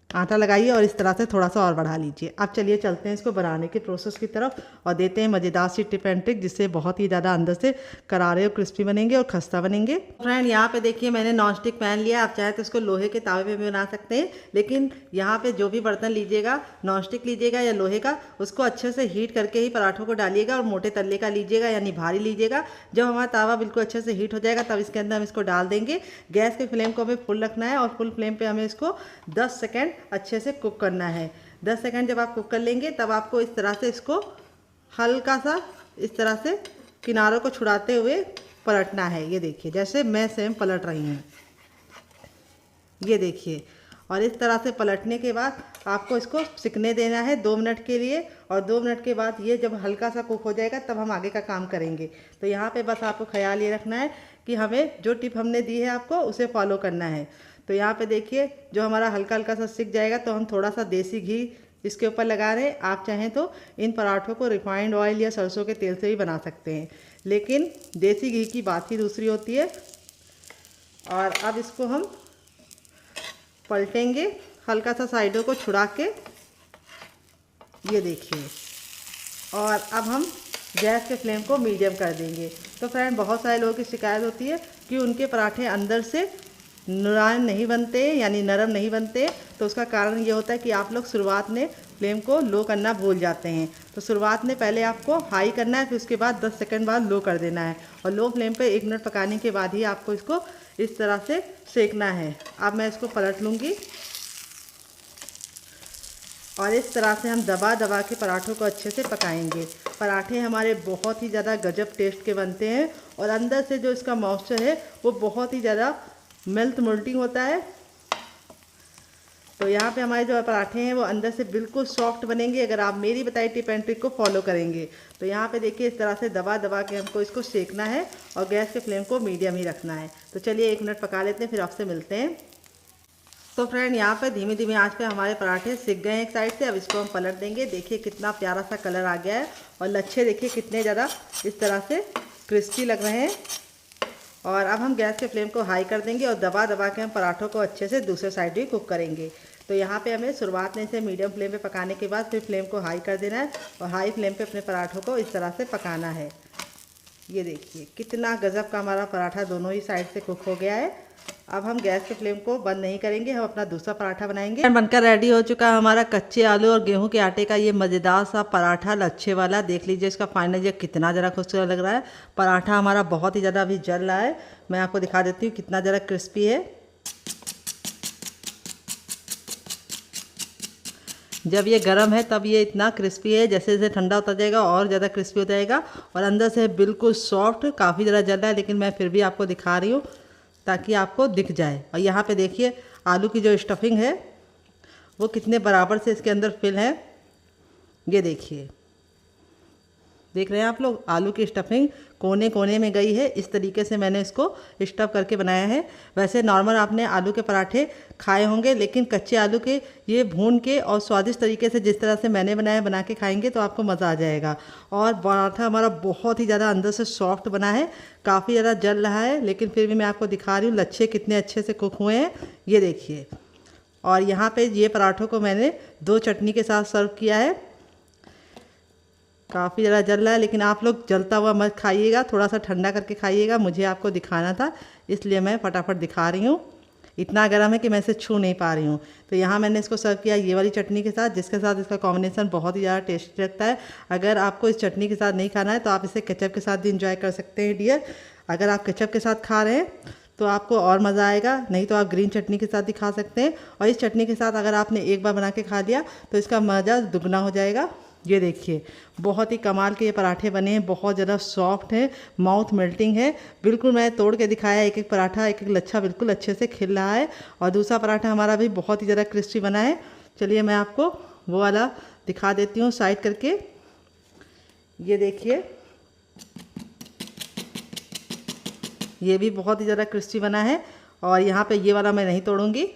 आटा लगाइए और इस तरह से थोड़ा सा और बढ़ा लीजिए। अब चलिए चलते हैं इसको बनाने के प्रोसेस की तरफ और देते हैं मज़ेदार सी टिप एंड ट्रिक, जिससे बहुत ही ज़्यादा अंदर से करारे और क्रिस्पी बनेंगे और खस्ता बनेंगे। फ्रेंड यहाँ पे देखिए मैंने नॉन स्टिक पैन लिया, आप चाहे तो इसको लोहे के तावे पे भी बना सकते हैं, लेकिन यहाँ पे जो भी बर्तन लीजिएगा, नॉन स्टिक लीजिएगा या लोहे का, उसको अच्छे से हीट करके ही पराठों को डालिएगा और मोटे तल्ले का लीजिएगा यानी भारी लीजिएगा। जब हमारा तावा बिल्कुल अच्छे से हीट हो जाएगा तब इसके अंदर हम इसको डाल देंगे। गैस के फ्लेम को हमें फुल रखना है और फुल फ्लेम पर हमें इसको 10 सेकेंड अच्छे से कुक करना है। 10 सेकंड जब आप कुक कर लेंगे तब आपको इस तरह से इसको हल्का सा इस तरह से किनारों को छुड़ाते हुए पलटना है। ये देखिए जैसे मैं सेम पलट रही हूँ, ये देखिए। और इस तरह से पलटने के बाद आपको इसको सिकने देना है 2 मिनट के लिए, और 2 मिनट के बाद ये जब हल्का सा कुक हो जाएगा तब हम आगे का काम करेंगे। तो यहाँ पे बस आपको ख्याल ये रखना है कि हमें जो टिप हमने दी है आपको उसे फॉलो करना है। तो यहाँ पे देखिए जो हमारा हल्का हल्का सा सिक जाएगा तो हम थोड़ा सा देसी घी इसके ऊपर लगा रहे हैं। आप चाहें तो इन पराठों को रिफाइंड ऑयल या सरसों के तेल से भी बना सकते हैं, लेकिन देसी घी की बात ही दूसरी होती है। और अब इसको हम पलटेंगे हल्का सा साइडों को छुड़ा के, ये देखिए। और अब हम गैस के फ्लेम को मीडियम कर देंगे। तो फ्रेंड बहुत सारे लोगों की शिकायत होती है कि उनके पराठे अंदर से नुरान नहीं बनते यानी नरम नहीं बनते। तो उसका कारण ये होता है कि आप लोग शुरुआत में फ्लेम को लो करना भूल जाते हैं। तो शुरुआत में पहले आपको हाई करना है, फिर उसके बाद 10 सेकंड बाद लो कर देना है, और लो फ्लेम पे 1 मिनट पकाने के बाद ही आपको इसको इस तरह से सेकना है। अब मैं इसको पलट लूँगी और इस तरह से हम दबा दबा के पराठों को अच्छे से पकाएंगे। पराठे हमारे बहुत ही ज़्यादा गजब टेस्ट के बनते हैं और अंदर से जो इसका मॉइस्चर है वो बहुत ही ज़्यादा मोल्टिंग होता है। तो यहाँ पे हमारे जो पराठे हैं वो अंदर से बिल्कुल सॉफ्ट बनेंगे अगर आप मेरी बताई टिप एंड ट्रिक को फॉलो करेंगे। तो यहाँ पे देखिए इस तरह से दबा दबा के हमको इसको सेकना है और गैस के फ्लेम को मीडियम ही रखना है। तो चलिए 1 मिनट पका लेते हैं, फिर आपसे मिलते हैं। तो फ्रेंड यहाँ पे धीमी धीमी आंच पे हमारे पराठे सिक गए हैं एक साइड से। अब इसको हम पलट देंगे। देखिए कितना प्यारा सा कलर आ गया है और लच्छे देखिए कितने ज़्यादा इस तरह से क्रिस्पी लग रहे हैं। और अब हम गैस के फ्लेम को हाई कर देंगे और दबा दबा के हम पराठों को अच्छे से दूसरे साइड भी कुक करेंगे। तो यहाँ पे हमें शुरुआत में इसे मीडियम फ्लेम पे पकाने के बाद फिर फ्लेम को हाई कर देना है और हाई फ्लेम पे अपने पराठों को इस तरह से पकाना है। ये देखिए कितना गजब का हमारा पराठा दोनों ही साइड से कुक हो गया है। अब हम गैस के फ्लेम को बंद नहीं करेंगे, हम अपना दूसरा पराठा बनाएंगे। बनकर रेडी हो चुका है हमारा कच्चे आलू और गेहूं के आटे का ये मज़ेदार सा पराठा लच्छे वाला। देख लीजिए इसका फाइनल ये कितना ज़रा खूबसूरत लग रहा है। पराठा हमारा बहुत ही ज़्यादा अभी जल रहा है, मैं आपको दिखा देती हूँ कितना ज़रा क्रिस्पी है। जब ये गर्म है तब ये इतना क्रिस्पी है, जैसे जैसे ठंडा होता जाएगा और ज़्यादा क्रिस्पी हो जाएगा और अंदर से बिल्कुल सॉफ्ट। काफ़ी ज़रा जल रहा है लेकिन मैं फिर भी आपको दिखा रही हूँ ताकि आपको दिख जाए। और यहाँ पे देखिए आलू की जो स्टफिंग है वो कितने बराबर से इसके अंदर फिल है। ये देखिए, देख रहे हैं आप लोग, आलू की स्टफिंग कोने कोने में गई है। इस तरीके से मैंने इसको स्टफ करके बनाया है। वैसे नॉर्मल आपने आलू के पराठे खाए होंगे, लेकिन कच्चे आलू के ये भून के और स्वादिष्ट तरीके से जिस तरह से मैंने बनाया बना के खाएंगे तो आपको मज़ा आ जाएगा। और पराठा हमारा बहुत ही ज़्यादा अंदर से सॉफ्ट बना है, काफ़ी ज़्यादा जल रहा है लेकिन फिर भी मैं आपको दिखा रही हूँ लच्छे कितने अच्छे से कुक हुए हैं। ये देखिए, और यहाँ पर ये पराठों को मैंने 2 चटनी के साथ सर्व किया है। काफ़ी ज़्यादा जल रहा है लेकिन आप लोग जलता हुआ मत खाइएगा, थोड़ा सा ठंडा करके खाइएगा। मुझे आपको दिखाना था इसलिए मैं फटाफट दिखा रही हूँ। इतना गर्म है कि मैं इसे छू नहीं पा रही हूँ। तो यहाँ मैंने इसको सर्व किया ये वाली चटनी के साथ, जिसके साथ इसका कॉम्बिनेशन बहुत ही ज़्यादा टेस्टी लगता है। अगर आपको इस चटनी के साथ नहीं खाना है तो आप इसे केचप के साथ भी इंजॉय कर सकते हैं डियर। अगर आप केचप के साथ खा रहे हैं तो आपको और मज़ा आएगा, नहीं तो आप ग्रीन चटनी के साथ भी खा सकते हैं। और इस चटनी के साथ अगर आपने एक बार बना के खा लिया तो इसका मज़ा दुगना हो जाएगा। ये देखिए बहुत ही कमाल के ये पराठे बने हैं, बहुत ज़्यादा सॉफ्ट है, माउथ मेल्टिंग है। बिल्कुल मैं तोड़ के दिखाया, एक एक पराठा एक एक लच्छा बिल्कुल अच्छे से खिल रहा है। और दूसरा पराठा हमारा भी बहुत ही ज़्यादा क्रिस्पी बना है। चलिए मैं आपको वो वाला दिखा देती हूँ साइड करके। ये देखिए ये भी बहुत ही ज़्यादा क्रिस्पी बना है। और यहाँ पे ये वाला मैं नहीं तोड़ूंगी,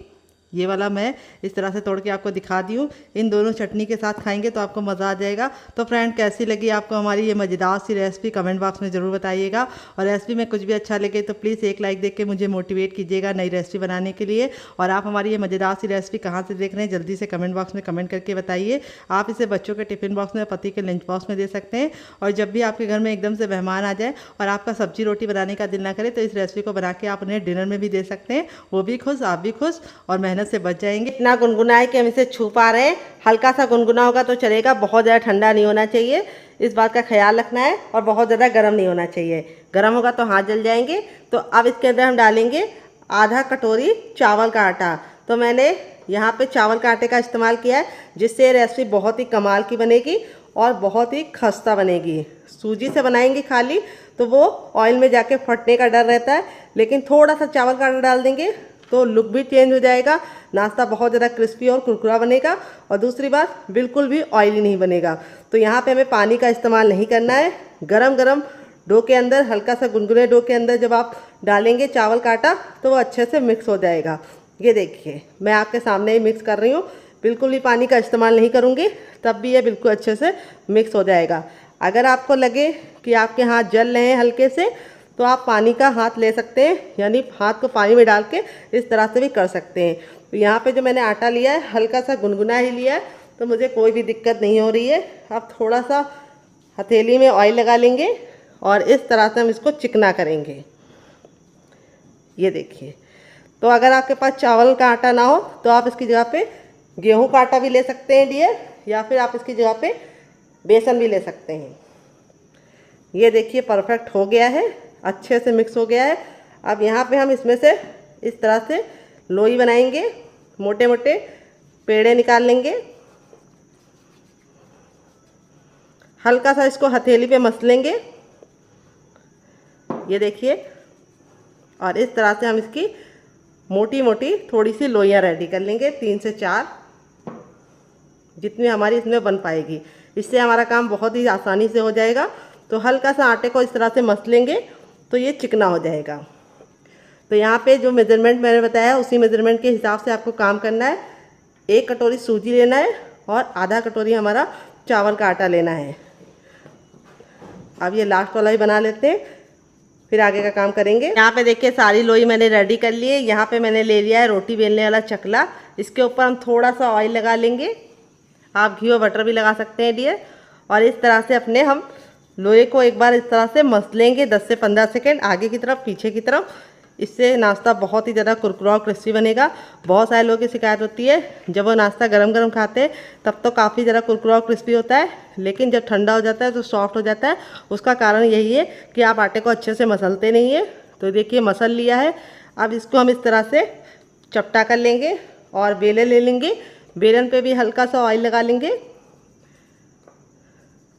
ये वाला मैं इस तरह से तोड़ के आपको दिखा दी हूँ। इन दोनों चटनी के साथ खाएंगे तो आपको मज़ा आ जाएगा। तो फ्रेंड कैसी लगी आपको हमारी ये मज़ेदार सी रेसिपी कमेंट बॉक्स में ज़रूर बताइएगा। और रेसिपी में कुछ भी अच्छा लगे तो प्लीज़ एक लाइक देख के मुझे मोटिवेट कीजिएगा नई रेसिपी बनाने के लिए। और आप हमारी ये मज़ेदार सी रेसिपी कहाँ से देख रहे हैं जल्दी से कमेंट बॉक्स में कमेंट करके बताइए। आप इसे बच्चों के टिफ़िन बॉक्स में, पति के लंच बॉक्स में दे सकते हैं। और जब भी आपके घर में एकदम से मेहमान आ जाए और आपका सब्जी रोटी बनाने का दिल ना करे तो इस रेसिपी को बना के आप उन्हें डिनर में भी दे सकते हैं। वो भी खुश, आप भी खुश और मेहनत से बच जाएंगे। इतना गुनगुना है कि हम इसे छू पा रहे हैं। हल्का सा गुनगुना होगा तो चलेगा, बहुत ज़्यादा ठंडा नहीं होना चाहिए, इस बात का ख्याल रखना है। और बहुत ज़्यादा गर्म नहीं होना चाहिए, गर्म होगा तो हाथ जल जाएंगे। तो अब इसके अंदर हम डालेंगे आधा कटोरी चावल का आटा। तो मैंने यहाँ पे चावल का आटे का इस्तेमाल किया है, जिससे रेसिपी बहुत ही कमाल की बनेगी और बहुत ही खस्ता बनेगी। सूजी से बनाएंगे खाली तो वो ऑयल में जाके फटने का डर रहता है, लेकिन थोड़ा सा चावल का आटा डाल देंगे तो लुक भी चेंज हो जाएगा, नाश्ता बहुत ज़्यादा क्रिस्पी और कुरकुरा बनेगा। और दूसरी बात बिल्कुल भी ऑयली नहीं बनेगा। तो यहाँ पे हमें पानी का इस्तेमाल नहीं करना है। गरम गरम डो के अंदर, हल्का सा गुनगुने डो के अंदर जब आप डालेंगे चावल का आटा तो वो अच्छे से मिक्स हो जाएगा। ये देखिए मैं आपके सामने ही मिक्स कर रही हूँ, बिल्कुल भी पानी का इस्तेमाल नहीं करूँगी, तब भी ये बिल्कुल अच्छे से मिक्स हो जाएगा। अगर आपको लगे कि आपके हाथ जल रहे हैं हल्के से तो आप पानी का हाथ ले सकते हैं, यानी हाथ को पानी में डाल के इस तरह से भी कर सकते हैं। तो यहाँ पे जो मैंने आटा लिया है हल्का सा गुनगुना ही लिया है, तो मुझे कोई भी दिक्कत नहीं हो रही है। अब थोड़ा सा हथेली में ऑयल लगा लेंगे और इस तरह से हम इसको चिकना करेंगे। ये देखिए, तो अगर आपके पास चावल का आटा ना हो तो आप इसकी जगह पे गेहूं का आटा भी ले सकते हैं डियर, या फिर आप इसकी जगह पे बेसन भी ले सकते हैं। ये देखिए परफेक्ट हो गया है, अच्छे से मिक्स हो गया है। अब यहाँ पे हम इसमें से इस तरह से लोई बनाएंगे, मोटे मोटे पेड़े निकाल लेंगे, हल्का सा इसको हथेली पे मस लेंगे। ये देखिए, और इस तरह से हम इसकी मोटी मोटी थोड़ी सी लोइयाँ रेडी कर लेंगे, 3 से 4 जितनी हमारी इसमें बन पाएगी। इससे हमारा काम बहुत ही आसानी से हो जाएगा। तो हल्का सा आटे को इस तरह से मस लेंगे तो ये चिकना हो जाएगा। तो यहाँ पे जो मेज़रमेंट मैंने बताया उसी मेज़रमेंट के हिसाब से आपको काम करना है। 1 कटोरी सूजी लेना है और आधा कटोरी हमारा चावल का आटा लेना है। अब ये लास्ट वाला ही बना लेते हैं, फिर आगे का काम करेंगे। यहाँ पे देखिए सारी लोई मैंने रेडी कर ली है। यहाँ पे मैंने ले लिया है रोटी बेलने वाला चकला। इसके ऊपर हम थोड़ा सा ऑयल लगा लेंगे, आप घी और बटर भी लगा सकते हैं डियर। और इस तरह से अपने हम लोहे को एक बार इस तरह से मस लेंगे 10 से 15 सेकेंड, आगे की तरफ पीछे की तरफ। इससे नाश्ता बहुत ही ज़्यादा कुरकुरा और क्रिस्पी बनेगा। बहुत सारे लोगों की शिकायत होती है जब वो नाश्ता गरम गरम खाते हैं तब तो काफ़ी ज़्यादा कुरकुरा और क्रिस्पी होता है, लेकिन जब ठंडा हो जाता है तो सॉफ्ट हो जाता है। उसका कारण यही है कि आप आटे को अच्छे से मसलते नहीं है। तो देखिए मसल लिया है। अब इसको हम इस तरह से चपटा कर लेंगे और बेलन ले लेंगे। बेलन पे भी हल्का सा ऑयल लगा लेंगे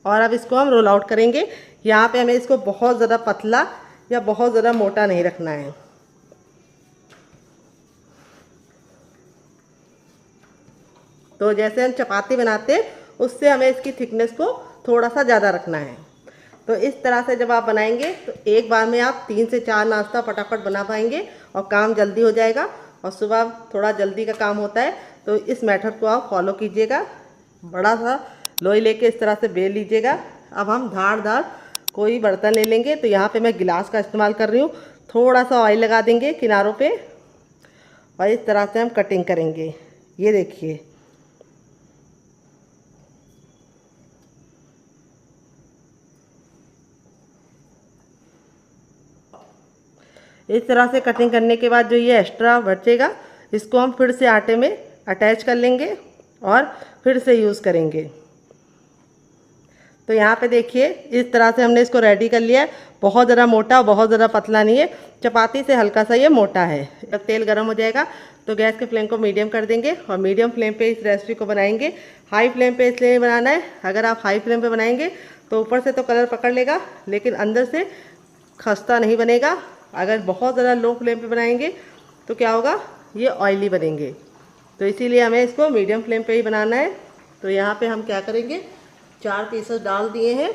और अब इसको हम रोल आउट करेंगे। यहाँ पे हमें इसको बहुत ज़्यादा पतला या बहुत ज़्यादा मोटा नहीं रखना है। तो जैसे हम चपाती बनाते हैं उससे हमें इसकी थिकनेस को थोड़ा सा ज़्यादा रखना है। तो इस तरह से जब आप बनाएंगे तो एक बार में आप 3 से 4 नाश्ता फटाफट बना पाएंगे और काम जल्दी हो जाएगा। और सुबह थोड़ा जल्दी का काम होता है तो इस मेथड को आप फॉलो कीजिएगा। बड़ा सा लोई लेके इस तरह से बेल लीजिएगा। अब हम धारदार कोई बर्तन ले लेंगे। तो यहाँ पे मैं गिलास का इस्तेमाल कर रही हूँ। थोड़ा सा ऑयल लगा देंगे किनारों पे और इस तरह से हम कटिंग करेंगे। ये देखिए इस तरह से कटिंग करने के बाद जो ये एक्स्ट्रा बचेगा इसको हम फिर से आटे में अटैच कर लेंगे और फिर से यूज़ करेंगे। तो यहाँ पे देखिए इस तरह से हमने इसको रेडी कर लिया है। बहुत ज़्यादा मोटा बहुत ज़्यादा पतला नहीं है, चपाती से हल्का सा ये मोटा है। जब तेल गर्म हो जाएगा तो गैस के फ्लेम को मीडियम कर देंगे और मीडियम फ्लेम पे इस रेसिपी को बनाएंगे। हाई फ्लेम पे इसलिए बनाना है, अगर आप हाई फ्लेम पे बनाएंगे तो ऊपर से तो कलर पकड़ लेगा लेकिन अंदर से खस्ता नहीं बनेगा। अगर बहुत ज़्यादा लो फ्लेम पे बनाएंगे तो क्या होगा, ये ऑयली बनेंगे। तो इसीलिए हमें इसको मीडियम फ्लेम पे ही बनाना है। तो यहाँ पे हम क्या करेंगे, 4 पीसेस डाल दिए हैं।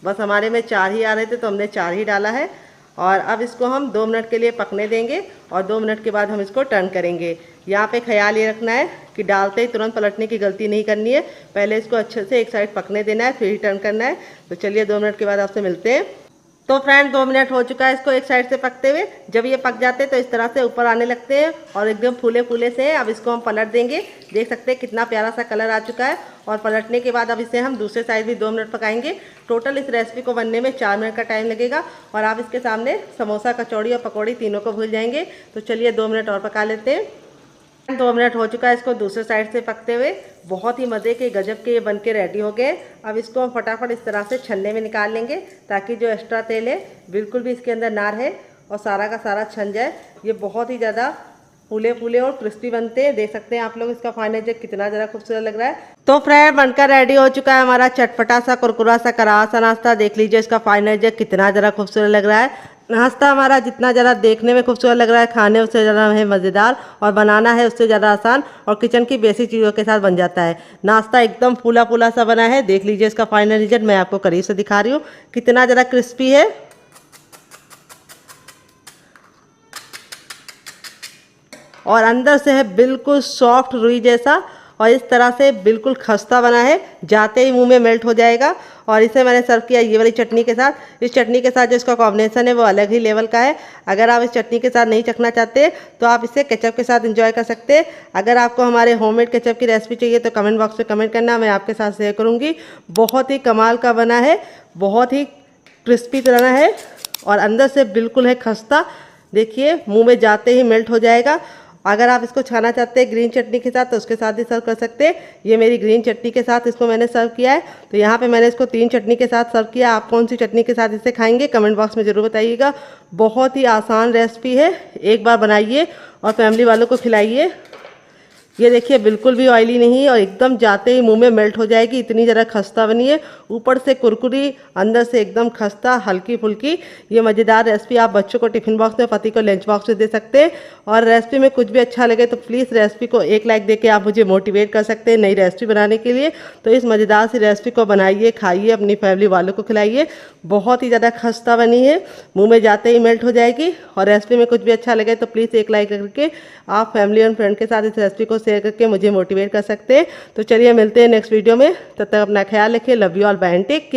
बस हमारे में 4 ही आ रहे थे तो हमने 4 ही डाला है। और अब इसको हम 2 मिनट के लिए पकने देंगे और 2 मिनट के बाद हम इसको टर्न करेंगे। यहाँ पे ख्याल ये रखना है कि डालते ही तुरंत पलटने की गलती नहीं करनी है। पहले इसको अच्छे से एक साइड पकने देना है फिर ही टर्न करना है। तो चलिए 2 मिनट के बाद आपसे मिलते हैं। तो फ्रेंड 2 मिनट हो चुका है इसको एक साइड से पकते हुए। जब ये पक जाते हैं तो इस तरह से ऊपर आने लगते हैं और एकदम फूले फूले से हैं। अब इसको हम पलट देंगे। देख सकते हैं कितना प्यारा सा कलर आ चुका है। और पलटने के बाद अब इसे हम दूसरे साइड भी 2 मिनट पकाएंगे। टोटल इस रेसिपी को बनने में 4 मिनट का टाइम लगेगा और आप इसके सामने समोसा, कचौड़ी और पकौड़ी तीनों को भूल जाएंगे। तो चलिए 2 मिनट और पका लेते हैं। 2 मिनट हो चुका है इसको दूसरे साइड से पकते हुए। बहुत ही मज़े के गजब के ये बन के रेडी हो गए। अब इसको हम फटाफट इस तरह से छन्ने में निकाल लेंगे ताकि जो एक्स्ट्रा तेल है बिल्कुल भी इसके अंदर ना रहे और सारा का सारा छन जाए। ये बहुत ही ज़्यादा फूले फूले और क्रिस्पी बनते हैं। देख सकते हैं आप लोग इसका फाइनल जब कितना ज़रा खूबसूरत लग रहा है। तो फ्रेंड बनकर रेडी हो चुका है हमारा चटपटा सा कुरकुरा सा करारा सा नाश्ता। देख लीजिए इसका फाइनल जब कितना ज़रा खूबसूरत लग रहा है। नाश्ता हमारा जितना ज़रा देखने में खूबसूरत लग रहा है, खाने उससे ज़्यादा है मज़ेदार और बनाना है उससे ज़्यादा आसान और किचन की बेसिक चीज़ों के साथ बन जाता है। नाश्ता एकदम फूला फूला सा बना है। देख लीजिए इसका फाइनल रिजल्ट मैं आपको करीब से दिखा रही हूँ कितना ज़रा क्रिस्पी है और अंदर से है बिल्कुल सॉफ्ट रुई जैसा और इस तरह से बिल्कुल खस्ता बना है, जाते ही मुंह में मेल्ट हो जाएगा। और इसे मैंने सर्व किया ये वाली चटनी के साथ। इस चटनी के साथ जो इसका कॉम्बिनेशन है वो अलग ही लेवल का है। अगर आप इस चटनी के साथ नहीं चखना चाहते तो आप इसे केचप के साथ एंजॉय कर सकते हैं। अगर आपको हमारे होममेड केचप की रेसिपी चाहिए तो कमेंट बॉक्स में कमेंट करना, मैं आपके साथ शेयर करूँगी। बहुत ही कमाल का बना है, बहुत ही क्रिस्पी तरह है और अंदर से बिल्कुल है खस्ता। देखिए मुँह में जाते ही मेल्ट हो जाएगा। अगर आप इसको खाना चाहते हैं ग्रीन चटनी के साथ तो उसके साथ भी सर्व कर सकते हैं। ये मेरी ग्रीन चटनी के साथ इसको मैंने सर्व किया है। तो यहाँ पे मैंने इसको 3 चटनी के साथ सर्व किया। आप कौन सी चटनी के साथ इसे खाएंगे कमेंट बॉक्स में ज़रूर बताइएगा। बहुत ही आसान रेसिपी है, एक बार बनाइए और फैमिली वालों को खिलाइए। ये देखिए बिल्कुल भी ऑयली नहीं और एकदम जाते ही मुंह में मेल्ट हो जाएगी, इतनी ज़रा खस्ता बनी है। ऊपर से कुरकुरी, अंदर से एकदम खस्ता, हल्की फुल्की। ये मज़ेदार रेसिपी आप बच्चों को टिफ़िन बॉक्स में, पति को लंच बॉक्स में दे सकते हैं। और रेसिपी में कुछ भी अच्छा लगे तो प्लीज़ रेसिपी को 1 लाइक देके आप मुझे मोटिवेट कर सकते हैं नई रेसिपी बनाने के लिए। तो इस मज़ेदार सी रेसिपी को बनाइए, खाइए, अपनी फैमिली वालों को खिलाइए। बहुत ही ज़्यादा खस्ता बनी है, मुँह में जाते ही मेल्ट हो जाएगी। और रेसिपी में कुछ भी अच्छा लगे तो प्लीज़ 1 लाइक करके आप फैमिली और फ्रेंड के साथ इस रेसिपी को शेयर करके मुझे मोटिवेट कर सकते हैं। तो चलिए मिलते हैं नेक्स्ट वीडियो में, तब तक अपना ख्याल रखिए। Love you all, bye and take care.